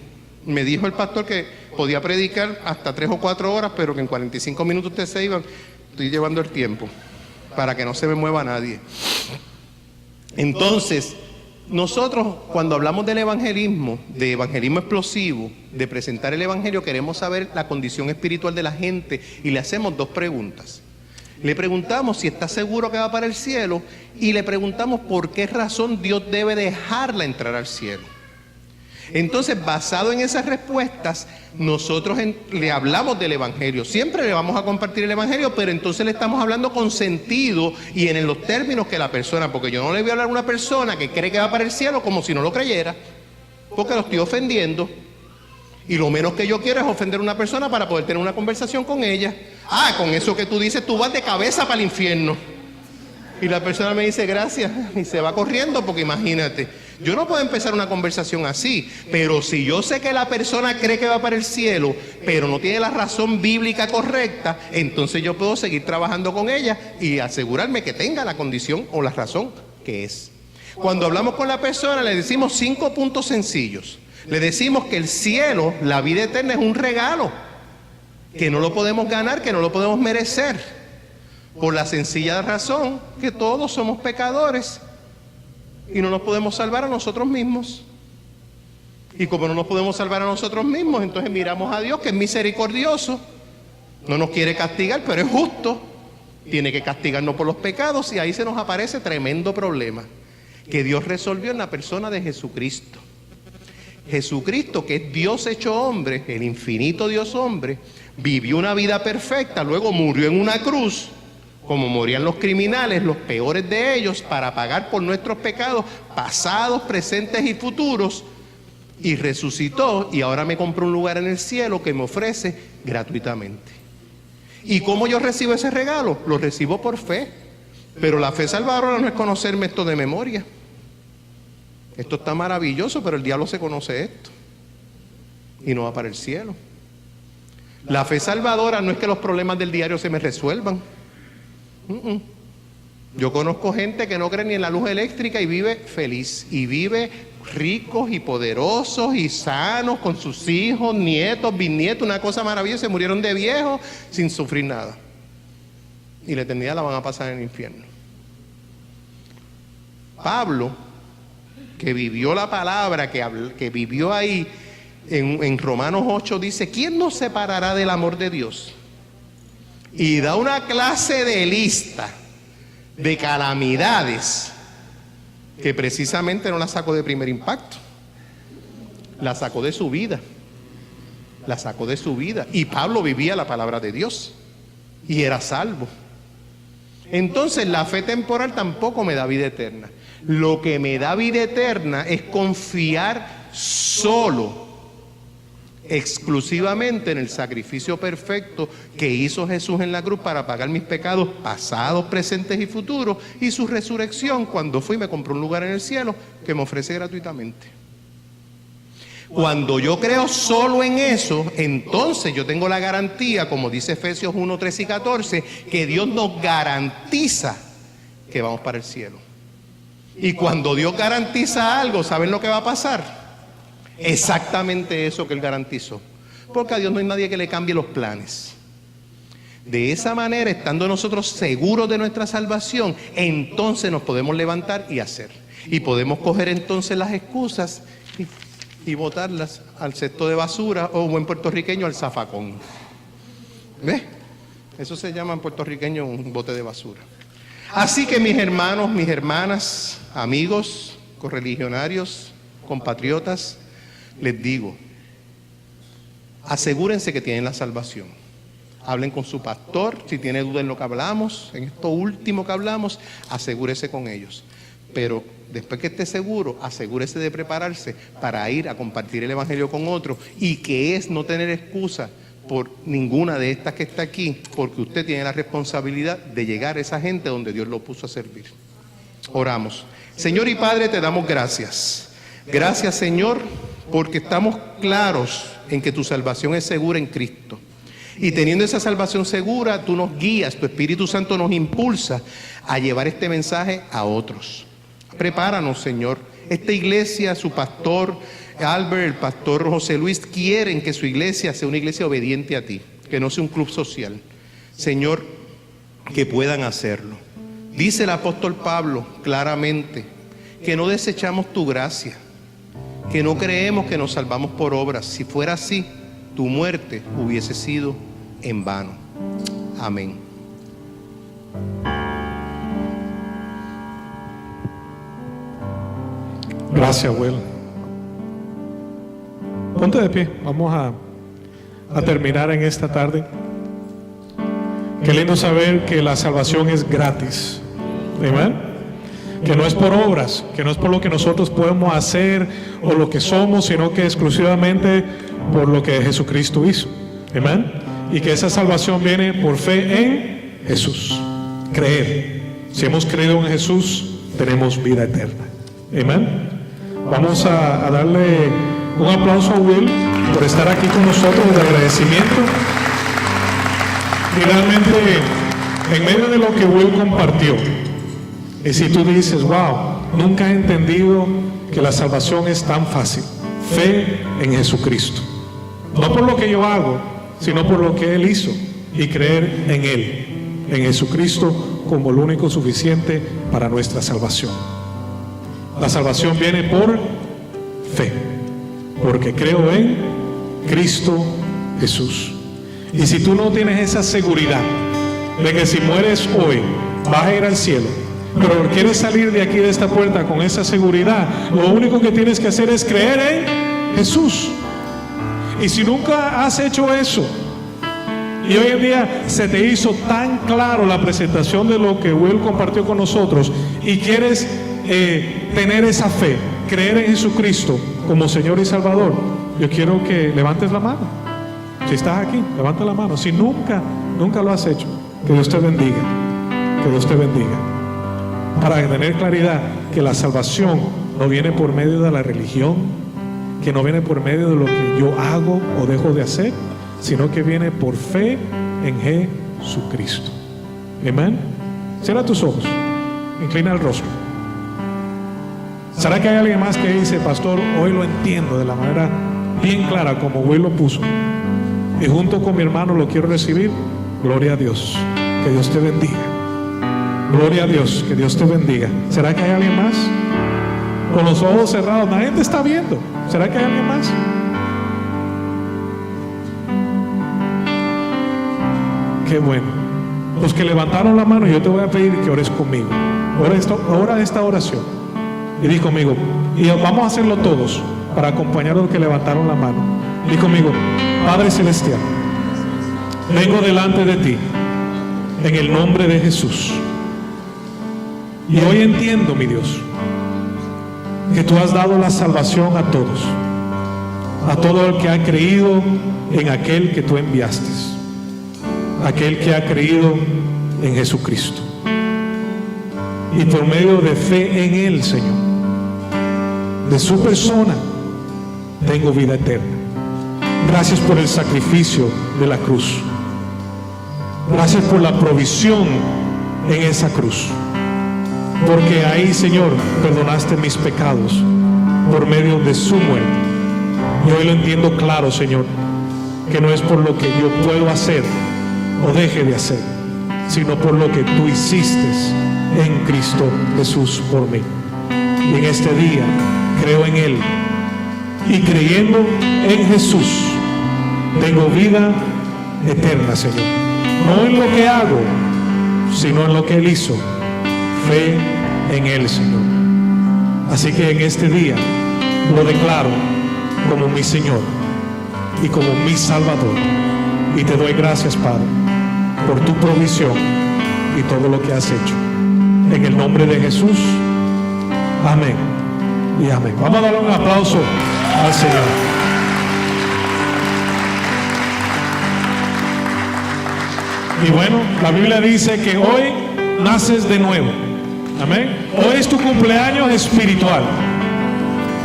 me dijo el pastor que podía predicar hasta 3 o 4 horas, pero que en 45 minutos ustedes se iban. Estoy llevando el tiempo para que no se me mueva nadie. Entonces, nosotros cuando hablamos del evangelismo, de evangelismo explosivo, de presentar el evangelio, queremos saber la condición espiritual de la gente y le hacemos 2 preguntas. Le preguntamos si está seguro que va para el cielo y le preguntamos por qué razón Dios debe dejarla entrar al cielo. Entonces, basado en esas respuestas, nosotros le hablamos del evangelio. Siempre le vamos a compartir el evangelio, pero entonces le estamos hablando con sentido y en los términos que la persona, porque yo no le voy a hablar a una persona que cree que va para el cielo como si no lo creyera, porque lo estoy ofendiendo. Y lo menos que yo quiero es ofender a una persona para poder tener una conversación con ella. Ah, con eso que tú dices, tú vas de cabeza para el infierno. Y la persona me dice gracias y se va corriendo, porque imagínate, yo no puedo empezar una conversación así. Pero si yo sé que la persona cree que va para el cielo, pero no tiene la razón bíblica correcta, entonces yo puedo seguir trabajando con ella y asegurarme que tenga la condición o la razón que es. Cuando hablamos con la persona le decimos 5 puntos sencillos. Le decimos que el cielo, la vida eterna, es un regalo, que no lo podemos ganar, que no lo podemos merecer, por la sencilla razón que todos somos pecadores y no nos podemos salvar a nosotros mismos. Y como no nos podemos salvar a nosotros mismos, entonces miramos a Dios, que es misericordioso, no nos quiere castigar, pero es justo, tiene que castigarnos por los pecados, y ahí se nos aparece tremendo problema que Dios resolvió en la persona de Jesucristo. Jesucristo, que es Dios hecho hombre, el infinito Dios hombre, vivió una vida perfecta, luego murió en una cruz como morían los criminales, los peores de ellos, para pagar por nuestros pecados pasados, presentes y futuros, y resucitó, y ahora me compró un lugar en el cielo que me ofrece gratuitamente. ¿Y cómo yo recibo ese regalo? Lo recibo por fe. Pero la fe salvadora no es conocerme esto de memoria. Esto está maravilloso, pero el diablo se conoce esto y no va para el cielo. La fe salvadora no es que los problemas del diario se me resuelvan. Yo conozco gente que no cree ni en la luz eléctrica y vive feliz, y vive ricos y poderosos y sanos con sus hijos, nietos, bisnietos, una cosa maravillosa. Se murieron de viejos sin sufrir nada, y la eternidad la van a pasar en el infierno. Pablo, que vivió la palabra, que vivió ahí en Romanos 8, dice: ¿quién nos separará del amor de Dios? Y da una clase de lista de calamidades que precisamente no la sacó de primer impacto, la sacó de su vida, la sacó de su vida. Y Pablo vivía la palabra de Dios y era salvo. Entonces la fe temporal tampoco me da vida eterna. Lo que me da vida eterna es confiar solo, exclusivamente en el sacrificio perfecto que hizo Jesús en la cruz para pagar mis pecados pasados, presentes y futuros, y su resurrección cuando fue y me compró un lugar en el cielo que me ofrece gratuitamente. Cuando yo creo solo en eso, entonces yo tengo la garantía, como dice Efesios 1, 13 y 14, que Dios nos garantiza que vamos para el cielo. Y cuando Dios garantiza algo, ¿saben lo que va a pasar? Exactamente eso que Él garantizó. Porque a Dios no hay nadie que le cambie los planes. De esa manera, estando nosotros seguros de nuestra salvación, entonces nos podemos levantar y hacer. Y podemos coger entonces las excusas y botarlas al cesto de basura, o buen puertorriqueño, al zafacón. ¿Ves? Eso se llama en puertorriqueño un bote de basura. Así que mis hermanos, mis hermanas, amigos, correligionarios, compatriotas, les digo, asegúrense que tienen la salvación. Hablen con su pastor, si tiene duda en lo que hablamos, en esto último que hablamos, asegúrese con ellos. Pero después que esté seguro, asegúrese de prepararse para ir a compartir el evangelio con otros, y que es no tener excusa por ninguna de estas que está aquí, porque usted tiene la responsabilidad de llegar a esa gente donde Dios lo puso a servir. Oramos. Señor y Padre, te damos gracias. Gracias, Señor, porque estamos claros en que tu salvación es segura en Cristo. Y teniendo esa salvación segura, tú nos guías, tu Espíritu Santo nos impulsa a llevar este mensaje a otros. Prepáranos, Señor. Esta iglesia, su pastor Albert, el pastor José Luis, quieren que su iglesia sea una iglesia obediente a ti, que no sea un club social. Señor, que puedan hacerlo. Dice el apóstol Pablo claramente que no desechamos tu gracia, que no creemos que nos salvamos por obras. Si fuera así, tu muerte hubiese sido en vano. Amén. Gracias, Will. Ponte de pie, vamos a terminar en esta tarde. Qué lindo saber que la salvación es gratis. Amén. Que no es por obras, que no es por lo que nosotros podemos hacer o lo que somos, sino que exclusivamente por lo que Jesucristo hizo. Amén. Y que esa salvación viene por fe en Jesús. Creer. Si hemos creído en Jesús, tenemos vida eterna. Amén. Vamos a darle un aplauso a Will por estar aquí con nosotros de agradecimiento. Y realmente, en medio de lo que Will compartió, y si tú dices, wow, nunca he entendido que la salvación es tan fácil. Fe en Jesucristo. No por lo que yo hago, sino por lo que Él hizo, y creer en Él, en Jesucristo, como el único suficiente para nuestra salvación. La salvación viene por fe, porque creo en Cristo Jesús. Y si tú no tienes esa seguridad de que si mueres hoy vas a ir al cielo, pero quieres salir de aquí, de esta puerta, con esa seguridad, lo único que tienes que hacer es creer en Jesús. Y si nunca has hecho eso, Y hoy en día se te hizo tan claro la presentación de lo que Will compartió con nosotros y quieres tener esa fe, creer en Jesucristo como Señor y Salvador, yo quiero que levantes la mano. Si estás aquí, levanta la mano. Si nunca lo has hecho, que Dios te bendiga. Que Dios te bendiga. Para tener claridad que la salvación no viene por medio de la religión, que no viene por medio de lo que yo hago o dejo de hacer, sino que viene por fe en Jesucristo. Amén. Cierra tus ojos, inclina el rostro. ¿Será que hay alguien más que dice, pastor, hoy lo entiendo de la manera bien clara como Will lo puso, y junto con mi hermano lo quiero recibir? Gloria a Dios. Que Dios te bendiga. Gloria a Dios. Que Dios te bendiga. ¿Será que hay alguien más? Con los ojos cerrados, nadie te está viendo. ¿Será que hay alguien más? Qué bueno. Los que levantaron la mano, yo te voy a pedir que ores conmigo. Ora esta oración y di conmigo, y vamos a hacerlo todos para acompañar a los que levantaron la mano. Di conmigo: Padre Celestial, vengo delante de ti en el nombre de Jesús, y hoy entiendo, mi Dios, que tú has dado la salvación a todos, a todo el que ha creído en aquel que tú enviaste, aquel que ha creído en Jesucristo, y por medio de fe en Él, Señor, de su persona, tengo vida eterna. Gracias por el sacrificio de la cruz. Gracias por la provisión en esa cruz, porque ahí, Señor, perdonaste mis pecados por medio de su muerte. Y hoy lo entiendo claro, Señor, que no es por lo que yo puedo hacer o deje de hacer, sino por lo que tú hiciste en Cristo Jesús por mí. Y en este día creo en Él, y creyendo en Jesús tengo vida eterna, Señor. No en lo que hago, sino en lo que Él hizo. Fe en Él, Señor. Así que en este día lo declaro como mi Señor y como mi Salvador. Y te doy gracias, Padre, por tu provisión y todo lo que has hecho. En el nombre de Jesús. Amén y amén. Vamos a darle un aplauso al Señor. Y bueno, la Biblia dice que hoy naces de nuevo. Amén. Hoy es tu cumpleaños espiritual.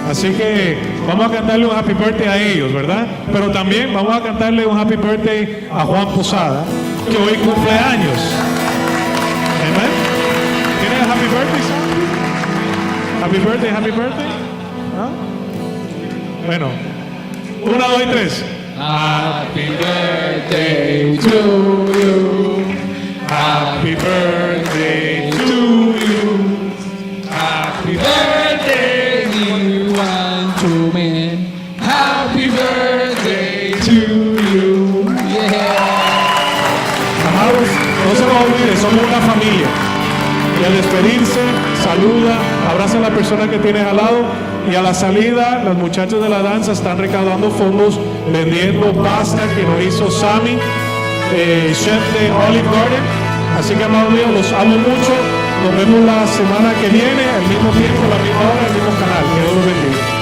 Así que vamos a cantarle un happy birthday a ellos, ¿verdad? Pero también vamos a cantarle un happy birthday a Juan Posada, que hoy cumple años. Amén. ¿Tiene el happy birthday song? Happy birthday, happy birthday. ¿Ah? Bueno, 1, 2 y 3. Happy birthday to you. Happy birthday to you. Happy birthday, you want to me. Happy birthday to you. Yeah. Amados, no se nos olvide, somos una familia. Y al despedirse, saluda, abraza a la persona que tienes al lado. Y a la salida, los muchachos de la danza están recaudando fondos, vendiendo pasta que nos hizo Sammy, chef de Olive Garden. Así que, amados míos, los amo mucho. Nos vemos la semana que viene, al mismo tiempo, a la misma hora, al mismo canal. Que Dios los bendiga.